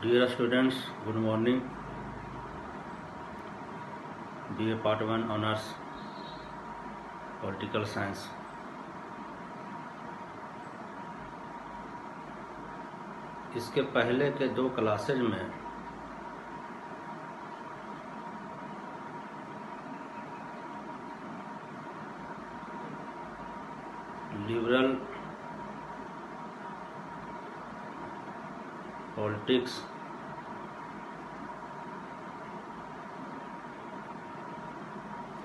Dear students, good morning. BA Part 1 Honors Political Science. इसके पहले के दो क्लासेज में लिबरल पॉलिटिक्स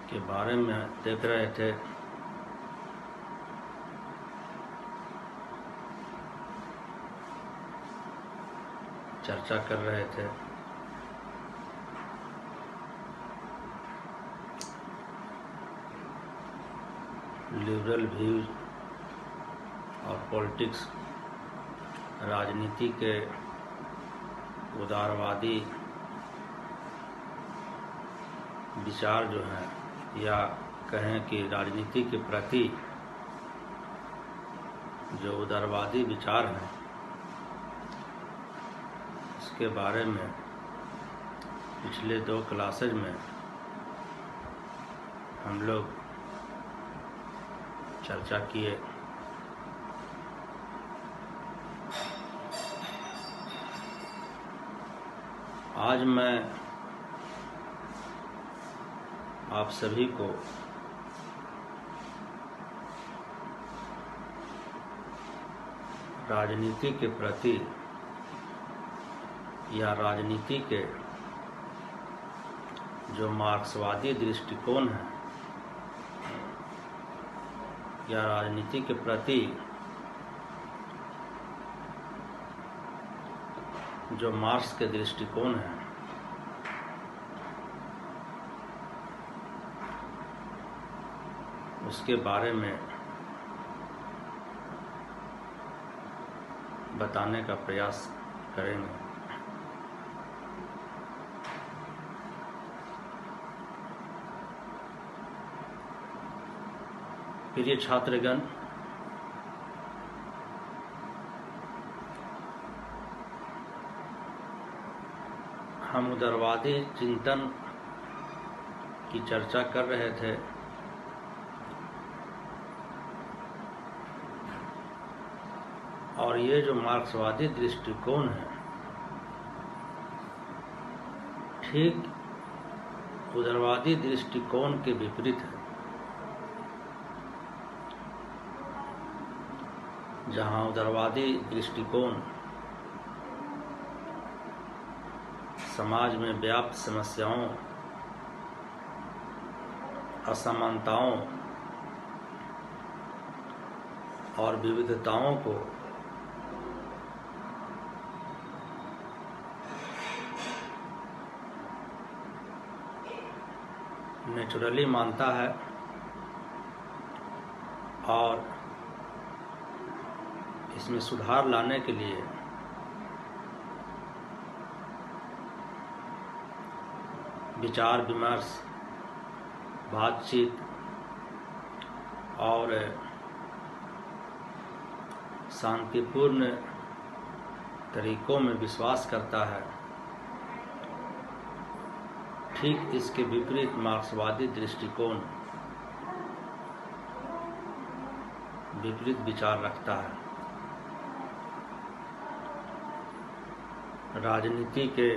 के बारे में देख रहे थे। चर्चा कर रहे थे। लिबरल व्यूज और पॉलिटिक्स, राजनीति के उदारवादी विचार जो हैं, या कहें कि राजनीति के प्रति जो उदारवादी विचार हैं, इसके बारे में पिछले दो क्लासेज में हम लोग चर्चा किए। आज मैं आप सभी को राजनीति के प्रति या राजनीति के जो मार्क्सवादी दृष्टिकोण है, या राजनीति के प्रति जो मार्क्स के दृष्टिकोण है, उसके बारे में बताने का प्रयास करेंगे। प्रिय छात्रगण, हम उदारवादी चिंतन की चर्चा कर रहे थे। और ये जो मार्क्सवादी दृष्टिकोण है, ठीक उदारवादी दृष्टिकोण के विपरीत है। जहाँ उदारवादी दृष्टिकोण समाज में व्याप्त समस्याओं, असमानताओं और विविधताओं को नेचुरली मानता है और इसमें सुधार लाने के लिए विचार विमर्श, बातचीत और शांतिपूर्ण तरीकों में विश्वास करता है। ठीक इसके विपरीत मार्क्सवादी दृष्टिकोण विपरीत विचार रखता है। राजनीति के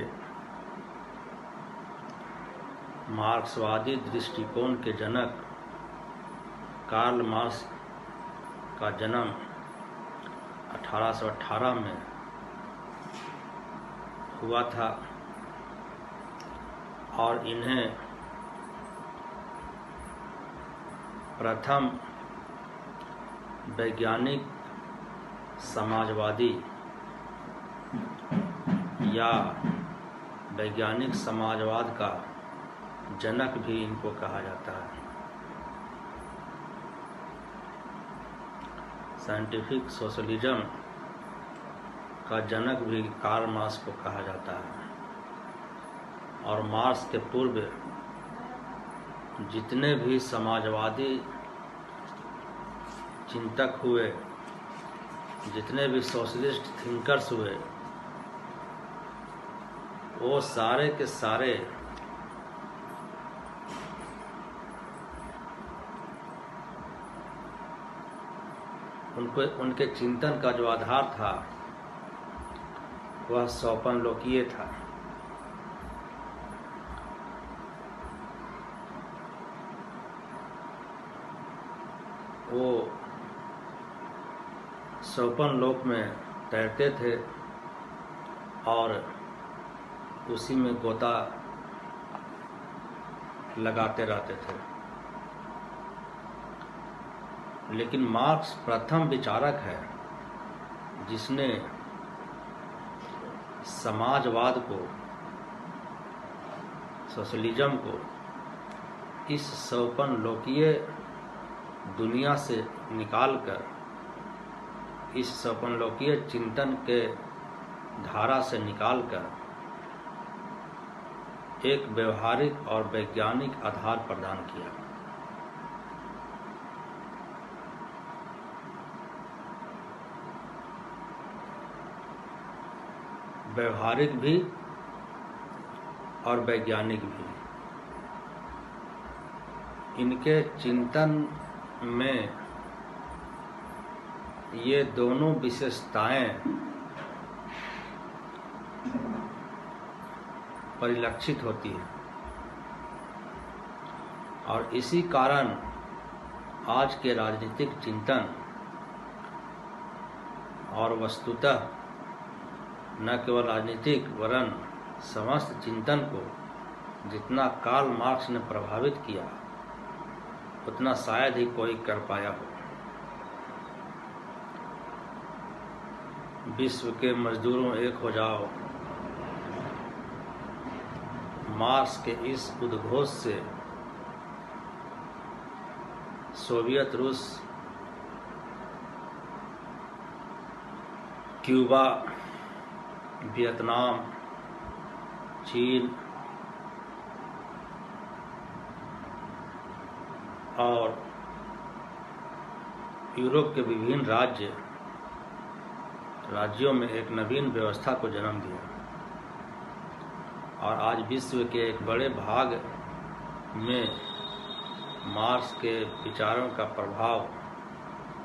मार्क्सवादी दृष्टिकोण के जनक कार्ल मार्क्स का जन्म 1818 में हुआ था और इन्हें प्रथम वैज्ञानिक समाजवादी या वैज्ञानिक समाजवाद का जनक भी इनको कहा जाता है। साइंटिफिक सोशलिज्म का जनक भी कार्ल मार्क्स को कहा जाता है। और मार्क्स के पूर्व जितने भी समाजवादी चिंतक हुए, जितने भी सोशलिस्ट थिंकर्स हुए, वो सारे के सारे उनके चिंतन का जो आधार था वह स्वपन लोकीय था। वो स्वपन लोक में तैरते थे और उसी में गोता लगाते रहते थे। लेकिन मार्क्स प्रथम विचारक है जिसने समाजवाद को, सोशलिज्म को इस स्वपन लोकीय दुनिया से निकालकर, इस स्वपन लोकीय चिंतन के धारा से निकालकर एक व्यवहारिक और वैज्ञानिक आधार प्रदान किया। व्यवहारिक भी और वैज्ञानिक भी। इनके चिंतन में ये दोनों विशेषताएं परिलक्षित होती है और इसी कारण आज के राजनीतिक चिंतन और वस्तुतः न केवल राजनीतिक वरन समस्त चिंतन को जितना कार्ल मार्क्स ने प्रभावित किया उतना शायद ही कोई कर पाया हो। विश्व के मजदूरों एक हो जाओ, मार्क्स के इस उद्घोष से सोवियत रूस, क्यूबा, वियतनाम, चीन और यूरोप के विभिन्न राज्यों में एक नवीन व्यवस्था को जन्म दिया और आज विश्व के एक बड़े भाग में मार्क्स के विचारों का प्रभाव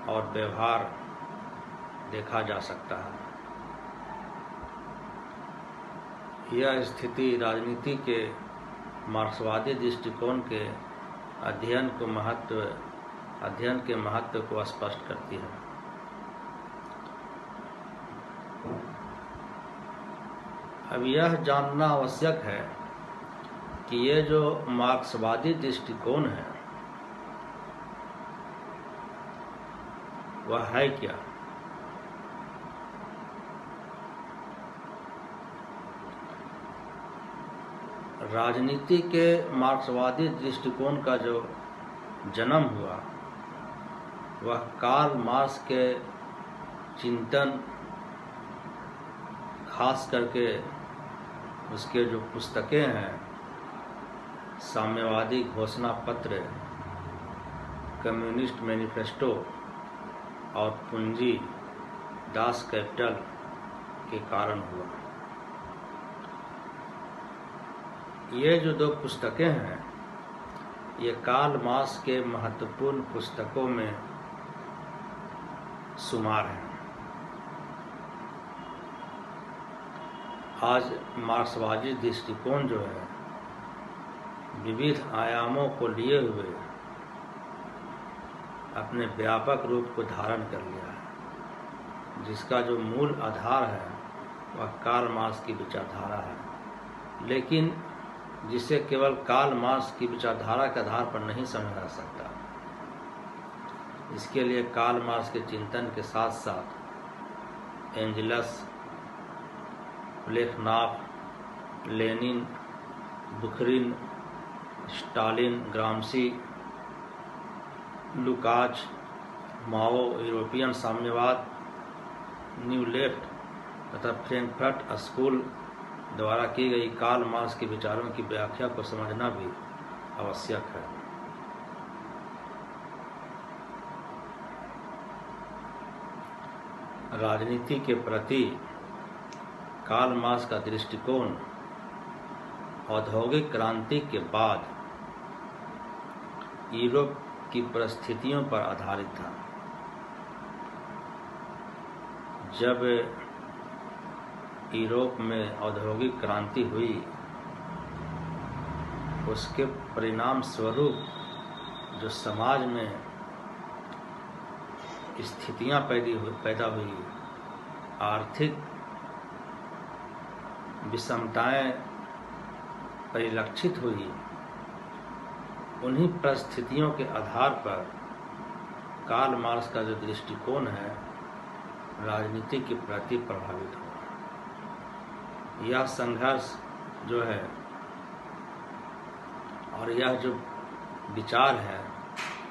और व्यवहार देखा जा सकता है। यह स्थिति राजनीति के मार्क्सवादी दृष्टिकोण के अध्ययन के महत्व को स्पष्ट करती है। अब यह जानना आवश्यक है कि ये जो मार्क्सवादी दृष्टिकोण है वह है क्या। राजनीति के मार्क्सवादी दृष्टिकोण का जो जन्म हुआ वह कार्ल मार्क्स के चिंतन, खास करके उसके जो पुस्तकें हैं, साम्यवादी घोषणा पत्र, कम्युनिस्ट मैनिफेस्टो और पूंजी दास कैपिटल के कारण हुआ। ये जो दो पुस्तकें हैं ये कार्ल मार्क्स के महत्वपूर्ण पुस्तकों में शुमार हैं। आज मार्क्सवादी दृष्टिकोण जो है विविध आयामों को लिए हुए अपने व्यापक रूप को धारण कर लिया है, जिसका जो मूल आधार है वह कार्ल मार्क्स की विचारधारा है, लेकिन जिसे केवल कार्ल मार्क्स की विचारधारा के आधार पर नहीं समझा जा सकता। इसके लिए कार्ल मार्क्स के चिंतन के साथ साथ एंजेल्स, प्लेखनाफ, लेनिन, बुखरिन, स्टालिन, ग्राम्शी, लुकाच, माओ, यूरोपियन साम्यवाद, न्यू लेफ्ट तथा फ्रैंकफर्ट स्कूल द्वारा की गई कार्ल मार्क्स के विचारों की व्याख्या को समझना भी आवश्यक है। राजनीति के प्रति कार्ल मार्क्स का दृष्टिकोण औद्योगिक क्रांति के बाद यूरोप की परिस्थितियों पर आधारित था। जब यूरोप में औद्योगिक क्रांति हुई, उसके परिणाम स्वरूप जो समाज में स्थितियां पैदा हुई, आर्थिक विषमताएं परिलक्षित हुई, उन्हीं परिस्थितियों के आधार पर कार्ल मार्क्स का जो दृष्टिकोण है राजनीति के प्रति प्रभावित हुआ। यह संघर्ष जो है और यह जो विचार है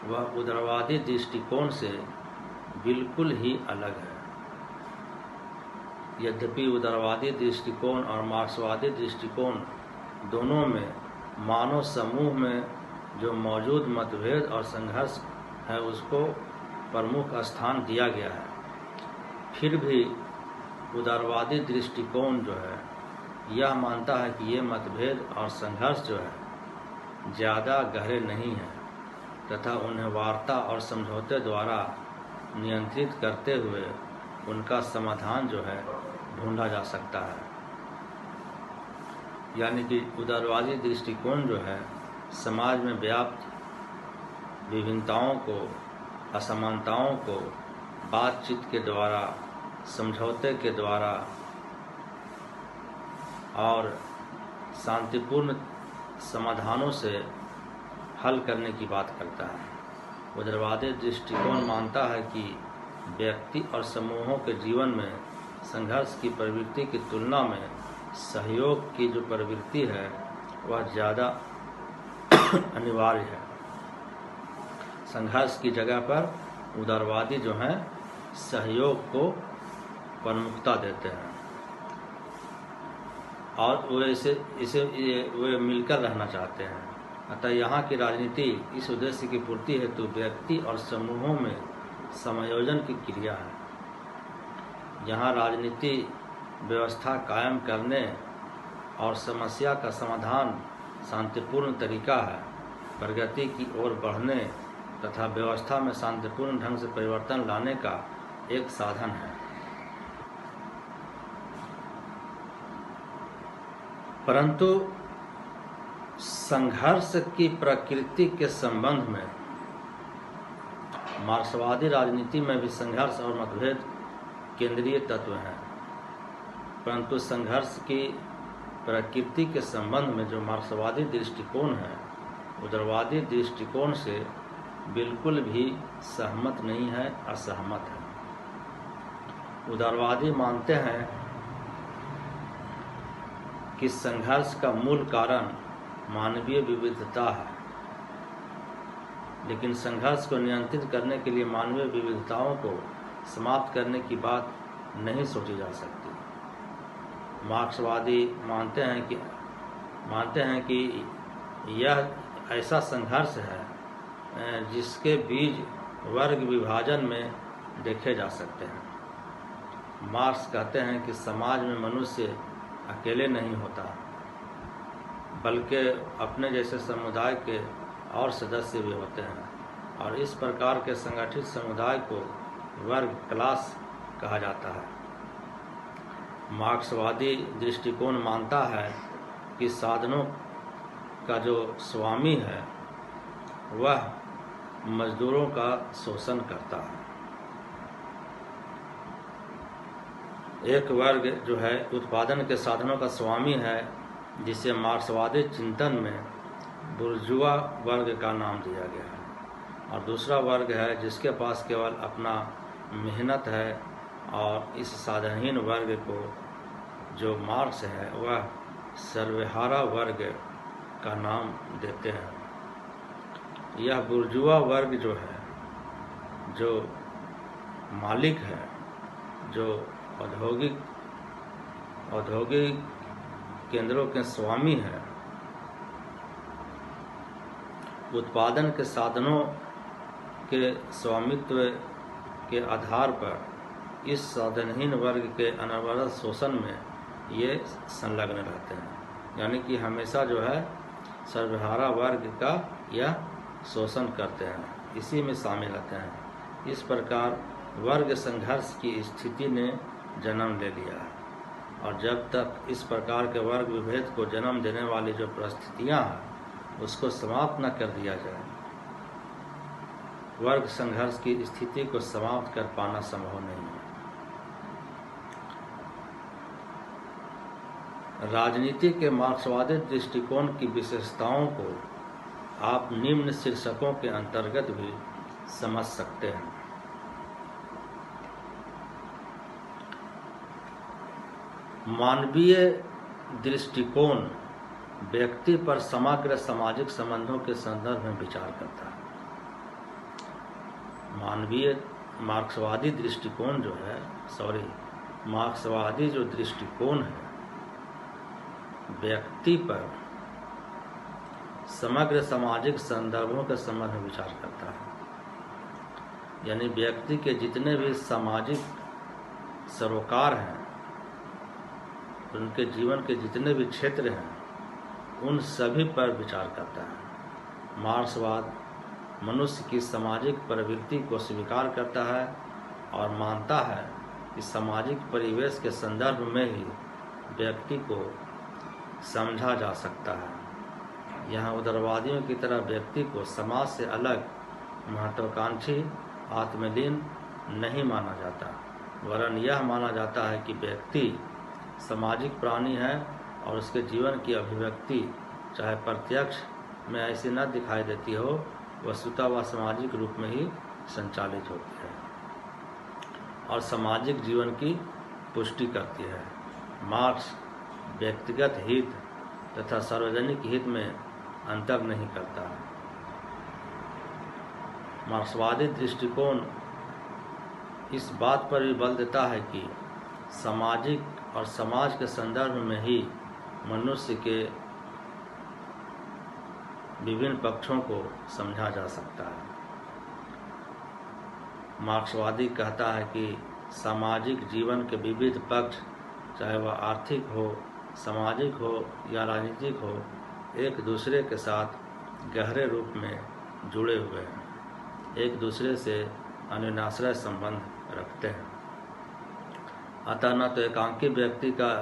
वह उदारवादी दृष्टिकोण से बिल्कुल ही अलग है। यद्यपि उदारवादी दृष्टिकोण और मार्क्सवादी दृष्टिकोण दोनों में मानव समूह में जो मौजूद मतभेद और संघर्ष है उसको प्रमुख स्थान दिया गया है, फिर भी उदारवादी दृष्टिकोण जो है यह मानता है कि ये मतभेद और संघर्ष जो है ज़्यादा गहरे नहीं हैं तथा उन्हें वार्ता और समझौते द्वारा नियंत्रित करते हुए उनका समाधान जो है ढूंढा जा सकता है। यानी कि उदारवादी दृष्टिकोण जो है समाज में व्याप्त विभिन्नताओं को, असमानताओं को बातचीत के द्वारा, समझौते के द्वारा और शांतिपूर्ण समाधानों से हल करने की बात करता है। उदारवादी दृष्टिकोण मानता है कि व्यक्ति और समूहों के जीवन में संघर्ष की प्रवृत्ति की तुलना में सहयोग की जो प्रवृत्ति है वह ज़्यादा अनिवार्य है। संघर्ष की जगह पर उदारवादी जो हैं सहयोग को प्रमुखता देते हैं और वे मिलकर रहना चाहते हैं। अतः यहाँ की राजनीति इस उद्देश्य की पूर्ति हेतु व्यक्ति और समूहों में समायोजन की क्रिया है। यहाँ राजनीति व्यवस्था कायम करने और समस्या का समाधान शांतिपूर्ण तरीका है, प्रगति की ओर बढ़ने तथा व्यवस्था में शांतिपूर्ण ढंग से परिवर्तन लाने का एक साधन है। परंतु संघर्ष की प्रकृति के संबंध में मार्क्सवादी राजनीति में भी संघर्ष और मतभेद केंद्रीय तत्व हैं, परंतु संघर्ष की प्रकृति के संबंध में जो मार्क्सवादी दृष्टिकोण है उदारवादी दृष्टिकोण से बिल्कुल भी सहमत नहीं है, असहमत है। उदारवादी मानते हैं कि संघर्ष का मूल कारण मानवीय विविधता है, लेकिन संघर्ष को नियंत्रित करने के लिए मानवीय विविधताओं को समाप्त करने की बात नहीं सोची जा सकती। मार्क्सवादी मानते हैं कि यह ऐसा संघर्ष है जिसके बीज वर्ग विभाजन में देखे जा सकते हैं। मार्क्स कहते हैं कि समाज में मनुष्य अकेले नहीं होता, बल्कि अपने जैसे समुदाय के और सदस्य भी होते हैं और इस प्रकार के संगठित समुदाय को वर्ग, क्लास कहा जाता है। मार्क्सवादी दृष्टिकोण मानता है कि साधनों का जो स्वामी है वह मजदूरों का शोषण करता है। एक वर्ग जो है उत्पादन के साधनों का स्वामी है, जिसे मार्क्सवादी चिंतन में बुर्जुआ वर्ग का नाम दिया गया है, और दूसरा वर्ग है जिसके पास केवल अपना मेहनत है, और इस साधनहीन वर्ग को जो मार्क्स है वह सर्वहारा वर्ग का नाम देते हैं। यह बुर्जुआ वर्ग जो है, जो मालिक है, जो औद्योगिक केंद्रों के स्वामी है, उत्पादन के साधनों के स्वामित्व के आधार पर इस साधनहीन वर्ग के अनवरत शोषण में ये संलग्न रहते हैं। यानी कि हमेशा जो है सर्वहारा वर्ग का यह शोषण करते हैं, इसी में शामिल रहते हैं। इस प्रकार वर्ग संघर्ष की स्थिति ने जन्म ले लिया है, और जब तक इस प्रकार के वर्ग विभेद को जन्म देने वाली जो परिस्थितियां हैं उसको समाप्त न कर दिया जाए, वर्ग संघर्ष की स्थिति को समाप्त कर पाना संभव नहीं है। राजनीति के मार्क्सवादी दृष्टिकोण की विशेषताओं को आप निम्न शीर्षकों के अंतर्गत भी समझ सकते हैं। मानवीय दृष्टिकोण व्यक्ति पर समग्र सामाजिक संबंधों के संदर्भ में विचार करता है। मार्क्सवादी दृष्टिकोण जो है मार्क्सवादी जो दृष्टिकोण है व्यक्ति पर समग्र सामाजिक संदर्भों के संबंध में विचार करता है। यानी व्यक्ति के जितने भी सामाजिक सरोकार हैं, उनके जीवन के जितने भी क्षेत्र हैं, उन सभी पर विचार करता है। मार्क्सवाद मनुष्य की सामाजिक प्रवृत्ति को स्वीकार करता है और मानता है कि सामाजिक परिवेश के संदर्भ में ही व्यक्ति को समझा जा सकता है। यहाँ उदारवादियों की तरह व्यक्ति को समाज से अलग, महत्वाकांक्षी, आत्मलीन नहीं माना जाता, वरन यह माना जाता है कि व्यक्ति सामाजिक प्राणी है और उसके जीवन की अभिव्यक्ति चाहे प्रत्यक्ष में ऐसी न दिखाई देती हो, वस्तुतः वह सामाजिक रूप में ही संचालित होती है और सामाजिक जीवन की पुष्टि करती है। मार्क्स व्यक्तिगत हित तथा सार्वजनिक हित में अंतर नहीं करता है। मार्क्सवादी दृष्टिकोण इस बात पर भी बल देता है कि सामाजिक और समाज के संदर्भ में ही मनुष्य के विभिन्न पक्षों को समझा जा सकता है। मार्क्सवादी कहता है कि सामाजिक जीवन के विविध पक्ष, चाहे वह आर्थिक हो, सामाजिक हो या राजनीतिक हो, एक दूसरे के साथ गहरे रूप में जुड़े हुए हैं, एक दूसरे से अन्योन्याश्रय संबंध रखते हैं। अतः न तो एकांकी व्यक्ति का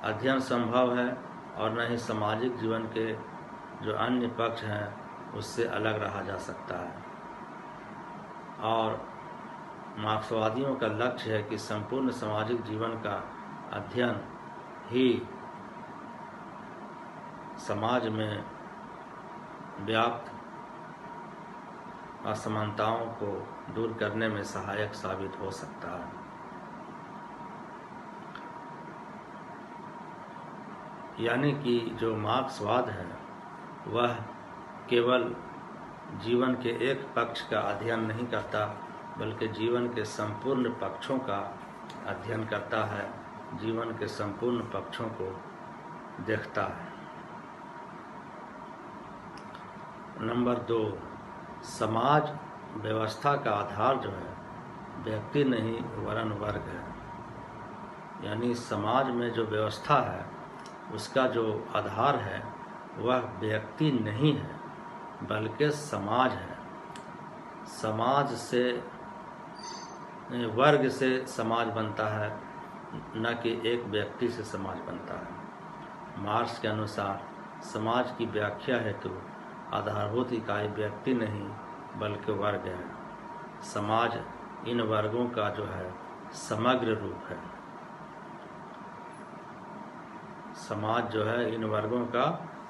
अध्ययन संभव है और न ही सामाजिक जीवन के जो अन्य पक्ष हैं उससे अलग रहा जा सकता है। और मार्क्सवादियों का लक्ष्य है कि संपूर्ण सामाजिक जीवन का अध्ययन ही समाज में व्याप्त असमानताओं को दूर करने में सहायक साबित हो सकता है। यानी कि जो मार्क्सवाद है वह केवल जीवन के एक पक्ष का अध्ययन नहीं करता, बल्कि जीवन के संपूर्ण पक्षों का अध्ययन करता है, जीवन के संपूर्ण पक्षों को देखता है। नंबर 2, समाज व्यवस्था का आधार जो है व्यक्ति नहीं वरन वर्ग है। यानी समाज में जो व्यवस्था है उसका जो आधार है वह व्यक्ति नहीं है बल्कि समाज है। समाज से, वर्ग से समाज बनता है, न कि एक व्यक्ति से समाज बनता है। मार्क्स के अनुसार समाज की व्याख्या हेतु आधारभूत इकाई व्यक्ति नहीं बल्कि वर्ग है। समाज इन वर्गों का जो है समग्र रूप है। समाज जो है इन वर्गों का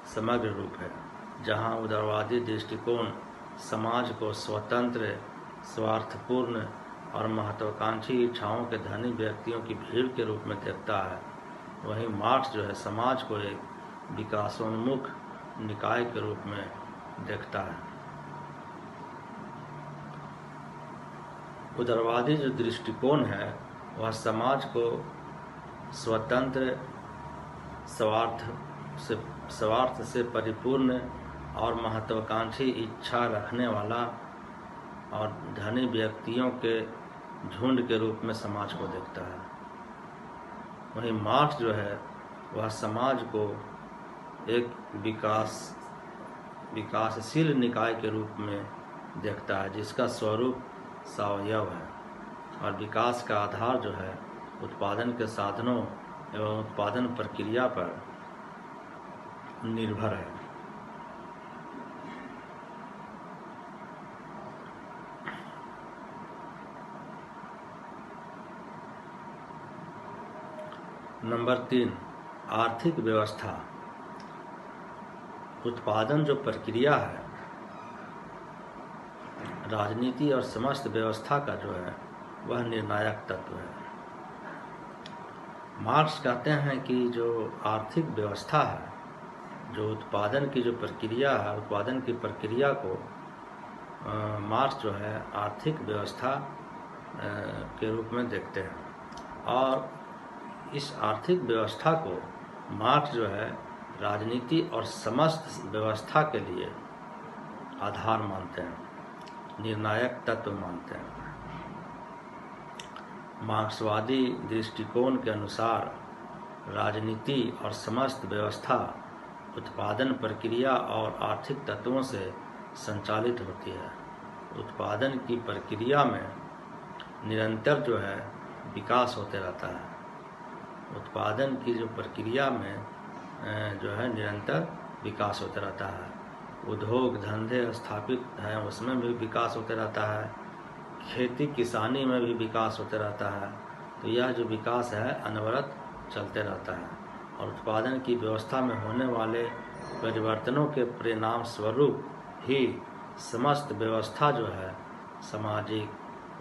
समग्र रूप है। जहाँ उदारवादी दृष्टिकोण समाज को स्वतंत्र, स्वार्थपूर्ण और महत्वाकांक्षी इच्छाओं के धनी व्यक्तियों की भीड़ के रूप में देखता है, वहीं मार्क्स जो है समाज को एक विकासोन्मुख निकाय के रूप में देखता है। उदारवादी जो दृष्टिकोण है वह समाज को स्वतंत्र, स्वार्थ से परिपूर्ण और महत्वाकांक्षी इच्छा रखने वाला और धनी व्यक्तियों के झुंड के रूप में समाज को देखता है। वहीं मार्क्स जो है वह समाज को एक विकासशील निकाय के रूप में देखता है, जिसका स्वरूप सावयव है और विकास का आधार जो है उत्पादन के साधनों एवं उत्पादन प्रक्रिया पर निर्भर है। नंबर 3, आर्थिक व्यवस्था। उत्पादन जो प्रक्रिया है, राजनीति और समस्त व्यवस्था का जो है वह निर्णायक तत्व है। मार्क्स कहते हैं कि जो आर्थिक व्यवस्था है, जो उत्पादन की जो प्रक्रिया है, उत्पादन की प्रक्रिया को मार्क्स जो है आर्थिक व्यवस्था के रूप में देखते हैं और इस आर्थिक व्यवस्था को मार्क्स जो है राजनीति और समस्त व्यवस्था के लिए आधार मानते हैं, निर्णायक तत्व मानते हैं। मार्क्सवादी दृष्टिकोण के अनुसार राजनीति और समस्त व्यवस्था उत्पादन प्रक्रिया और आर्थिक तत्वों से संचालित होती है। उत्पादन की प्रक्रिया में निरंतर जो है विकास होते रहता है। उत्पादन की जो प्रक्रिया में जो है निरंतर विकास होता रहता है। उद्योग धंधे स्थापित हैं, उसमें भी विकास होते रहता है। खेती किसानी में भी विकास होते रहता है। तो यह जो विकास है अनवरत चलते रहता है और उत्पादन की व्यवस्था में होने वाले परिवर्तनों के परिणाम स्वरूप ही समस्त व्यवस्था जो है सामाजिक,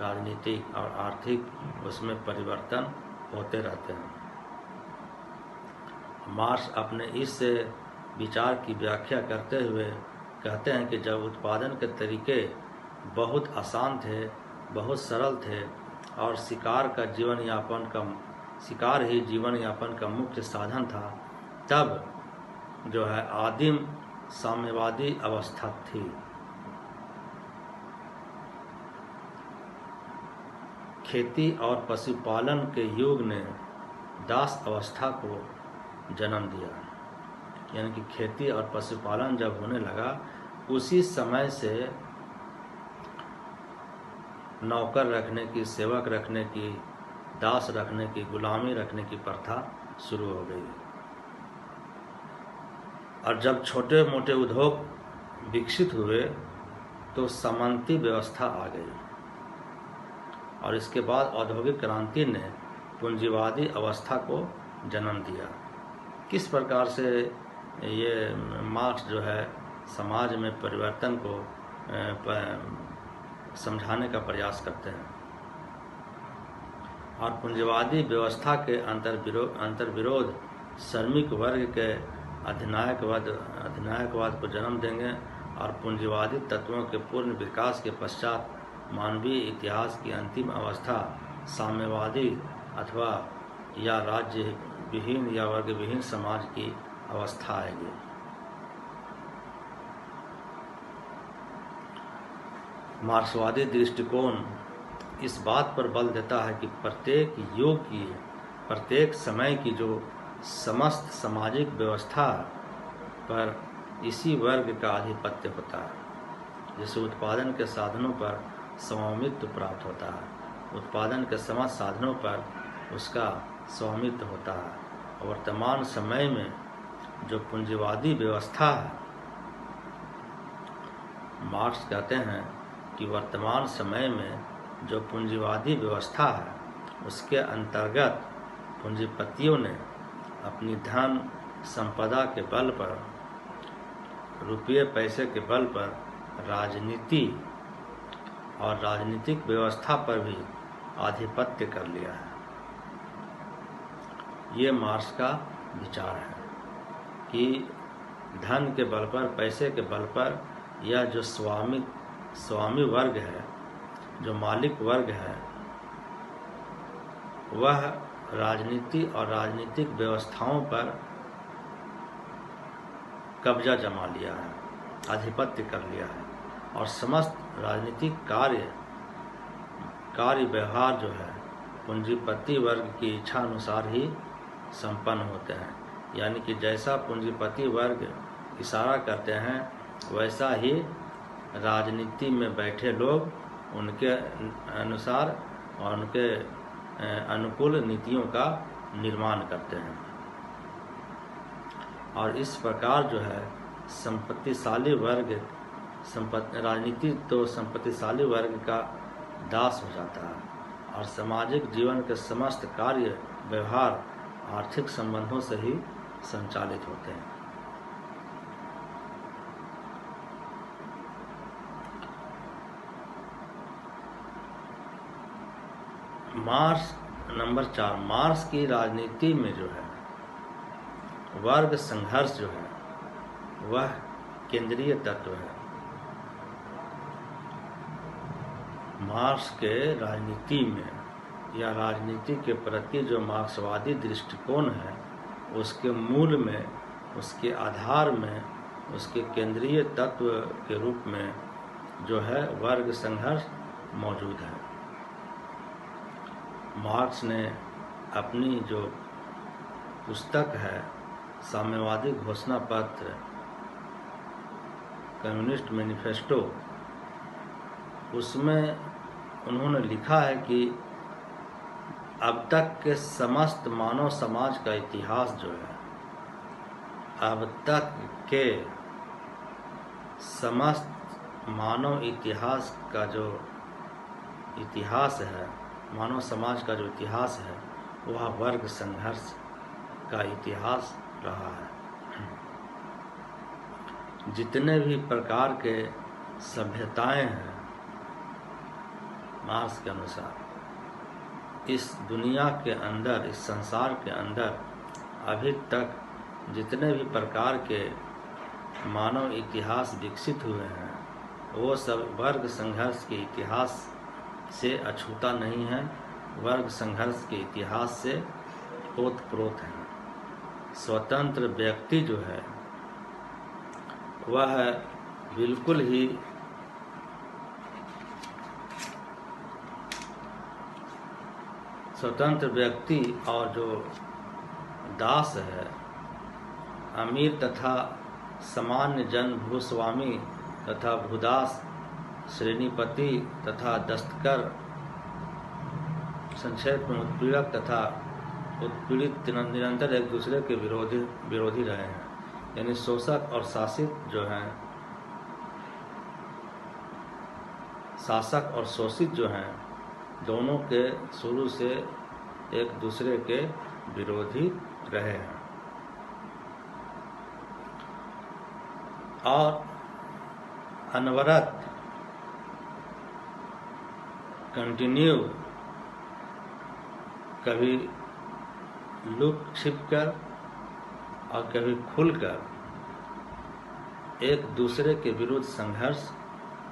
राजनीतिक और आर्थिक उसमें परिवर्तन होते रहते हैं। मार्क्स अपने इस विचार की व्याख्या करते हुए कहते हैं कि जब उत्पादन के तरीके बहुत आसान थे, बहुत सरल थे और शिकार ही जीवन यापन का मुख्य साधन था, तब जो है आदिम साम्यवादी अवस्था थी। खेती और पशुपालन के युग ने दास अवस्था को जन्म दिया। यानी कि खेती और पशुपालन जब होने लगा, उसी समय से नौकर रखने की, सेवक रखने की, दास रखने की, गुलामी रखने की प्रथा शुरू हो गई। और जब छोटे मोटे उद्योग विकसित हुए तो सामंती व्यवस्था आ गई और इसके बाद औद्योगिक क्रांति ने पूंजीवादी अवस्था को जन्म दिया। किस प्रकार से ये मार्क्स जो है समाज में परिवर्तन को समझाने का प्रयास करते हैं और पूंजीवादी व्यवस्था के अंतर्विरोध श्रमिक वर्ग के अधिनायकवाद को जन्म देंगे और पूंजीवादी तत्वों के पूर्ण विकास के पश्चात मानवीय इतिहास की अंतिम अवस्था साम्यवादी अथवा या राज्य विहीन या वर्ग विहीन समाज की अवस्था आएगी। मार्क्सवादी दृष्टिकोण इस बात पर बल देता है कि प्रत्येक युग की, प्रत्येक समय की जो समस्त सामाजिक व्यवस्था पर इसी वर्ग का आधिपत्य होता है, जिसे उत्पादन के साधनों पर स्वामित्व प्राप्त होता है। उत्पादन के समस्त साधनों पर उसका स्वामित्व होता है। वर्तमान समय में जो पूंजीवादी व्यवस्था है, मार्क्स कहते हैं कि वर्तमान समय में जो पूंजीवादी व्यवस्था है, उसके अंतर्गत पूंजीपतियों ने अपनी धन संपदा के बल पर, रुपये पैसे के बल पर राजनीति और राजनीतिक व्यवस्था पर भी आधिपत्य कर लिया है। ये मार्क्स का विचार है कि धन के बल पर, पैसे के बल पर यह जो स्वामी वर्ग है, जो मालिक वर्ग है, वह राजनीति और राजनीतिक व्यवस्थाओं पर कब्जा जमा लिया है, आधिपत्य कर लिया है और समस्त राजनीतिक कार्य व्यवहार जो है पूंजीपति वर्ग की इच्छा अनुसार ही संपन्न होते हैं। यानी कि जैसा पूंजीपति वर्ग इशारा करते हैं वैसा ही राजनीति में बैठे लोग उनके अनुसार और उनके अनुकूल नीतियों का निर्माण करते हैं। और इस प्रकार जो है संपत्तिशाली वर्ग राजनीति तो संपत्तिशाली वर्ग का दास हो जाता है और सामाजिक जीवन के समस्त कार्य व्यवहार आर्थिक संबंधों से ही संचालित होते हैं। नंबर 4 मार्क्स की राजनीति में जो है वर्ग संघर्ष जो है वह केंद्रीय तत्व है। मार्क्स के राजनीति में या राजनीति के प्रति जो मार्क्सवादी दृष्टिकोण है उसके मूल में, उसके आधार में, उसके केंद्रीय तत्व के रूप में जो है वर्ग संघर्ष मौजूद है। मार्क्स ने अपनी जो पुस्तक है साम्यवादी घोषणा पत्र कम्युनिस्ट मैनिफेस्टो, उसमें उन्होंने लिखा है कि अब तक के समस्त मानव समाज का इतिहास जो है, अब तक के समस्त मानव इतिहास का जो इतिहास है, मानव समाज का जो इतिहास है वह वर्ग संघर्ष का इतिहास रहा है। जितने भी प्रकार के सभ्यताएं हैं मार्क्स के अनुसार इस दुनिया के अंदर, इस संसार के अंदर अभी तक जितने भी प्रकार के मानव इतिहास विकसित हुए हैं वो सब वर्ग संघर्ष के इतिहास से अछूता नहीं है, वर्ग संघर्ष के इतिहास से ओतप्रोत है। स्वतंत्र व्यक्ति जो है वह बिल्कुल ही स्वतंत्र व्यक्ति और जो दास है, अमीर तथा सामान्य जन, भूस्वामी तथा भूदास, श्रेणीपति तथा दस्तकर, संक्षेप में उत्पीड़क तथा उत्पीड़ित निरंतर एक दूसरे के विरोधी रहे हैं। यानी शोषक और शासित जो हैं, शासक और शोषित जो हैं, दोनों के शुरू से एक दूसरे के विरोधी रहे हैं। और अनवरत कंटिन्यू कभी लुक छिपकर और कभी खुलकर एक दूसरे के विरुद्ध संघर्ष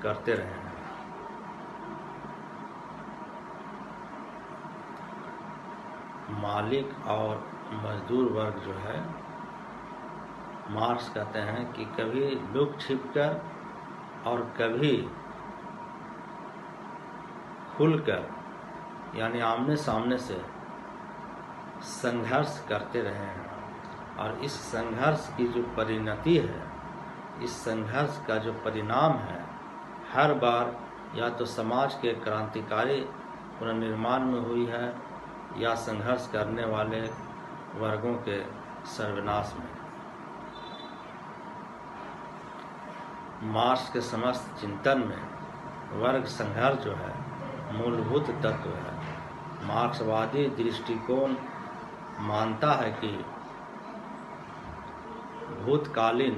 करते रहे हैं। मालिक और मजदूर वर्ग जो है, मार्क्स कहते हैं कि कभी लुक छिपकर और कभी खुलकर यानी आमने सामने से संघर्ष करते रहे हैं। और इस संघर्ष की जो परिणति है, इस संघर्ष का जो परिणाम है, हर बार या तो समाज के क्रांतिकारी पुनर्निर्माण में हुई है या संघर्ष करने वाले वर्गों के सर्वनाश में। मार्क्स के समस्त चिंतन में वर्ग संघर्ष जो है मूलभूत तत्व है। मार्क्सवादी दृष्टिकोण मानता है कि भूतकालीन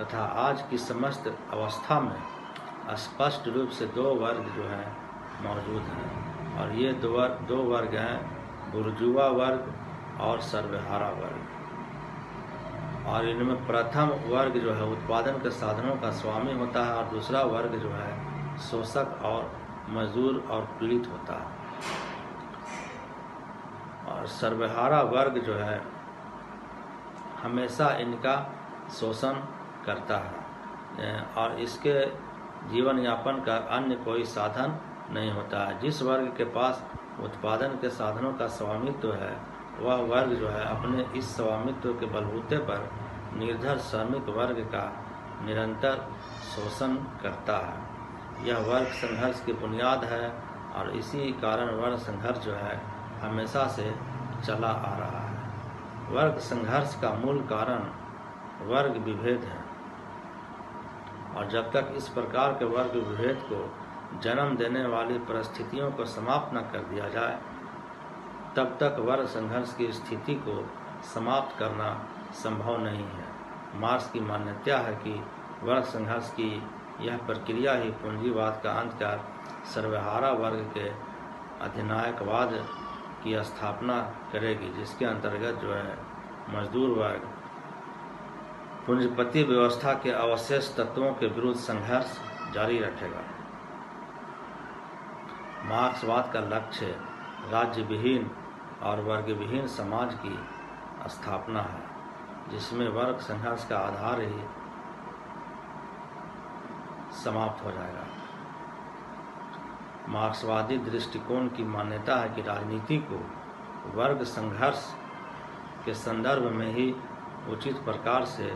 तथा आज की समस्त अवस्था में स्पष्ट रूप से दो वर्ग जो हैं मौजूद हैं, और ये दो वर्ग हैं, बुर्जुआ वर्ग और सर्वहारा वर्ग। और इनमें प्रथम वर्ग जो है उत्पादन के साधनों का स्वामी होता है और दूसरा वर्ग जो है शोषक और मजदूर और पीड़ित होता है। और सर्वहारा वर्ग जो है हमेशा इनका शोषण करता है और इसके जीवन यापन का अन्य कोई साधन नहीं होता है। जिस वर्ग के पास उत्पादन के साधनों का स्वामित्व है वह वर्ग जो है अपने इस स्वामित्व के बलबूते पर निर्धर श्रमिक वर्ग का निरंतर शोषण करता है। यह वर्ग संघर्ष की बुनियाद है और इसी कारण वर्ग संघर्ष जो है हमेशा से चला आ रहा है। वर्ग संघर्ष का मूल कारण वर्ग विभेद है और जब तक इस प्रकार के वर्ग विभेद को जन्म देने वाली परिस्थितियों को समाप्त न कर दिया जाए तब तक वर्ग संघर्ष की स्थिति को समाप्त करना संभव नहीं है। मार्क्स की मान्यता है कि वर्ग संघर्ष की यह प्रक्रिया ही पूंजीवाद का अंत कर सर्वहारा वर्ग के अधिनायकवाद की स्थापना करेगी, जिसके अंतर्गत जो है मजदूर वर्ग पूंजीपति व्यवस्था के अवशेष तत्वों के विरुद्ध संघर्ष जारी रखेगा। मार्क्सवाद का लक्ष्य राज्य विहीन और वर्ग विहीन समाज की स्थापना है, जिसमें वर्ग संघर्ष का आधार ही समाप्त हो जाएगा। मार्क्सवादी दृष्टिकोण की मान्यता है कि राजनीति को वर्ग संघर्ष के संदर्भ में ही उचित प्रकार से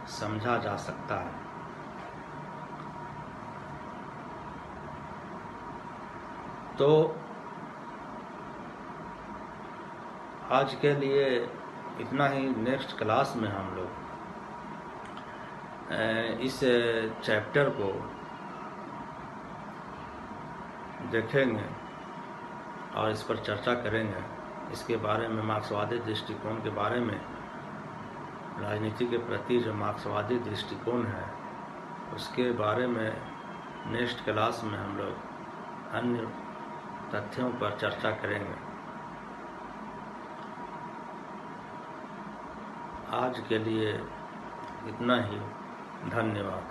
समझा जा सकता है। तो आज के लिए इतना ही। नेक्स्ट क्लास में हम लोग इस चैप्टर को देखेंगे और इस पर चर्चा करेंगे। इसके बारे में मार्क्सवादी दृष्टिकोण के बारे में, राजनीति के प्रति जो मार्क्सवादी दृष्टिकोण है उसके बारे में नेक्स्ट क्लास में हम लोग अन्य तथ्यों पर चर्चा करेंगे। आज के लिए इतना ही। धन्यवाद।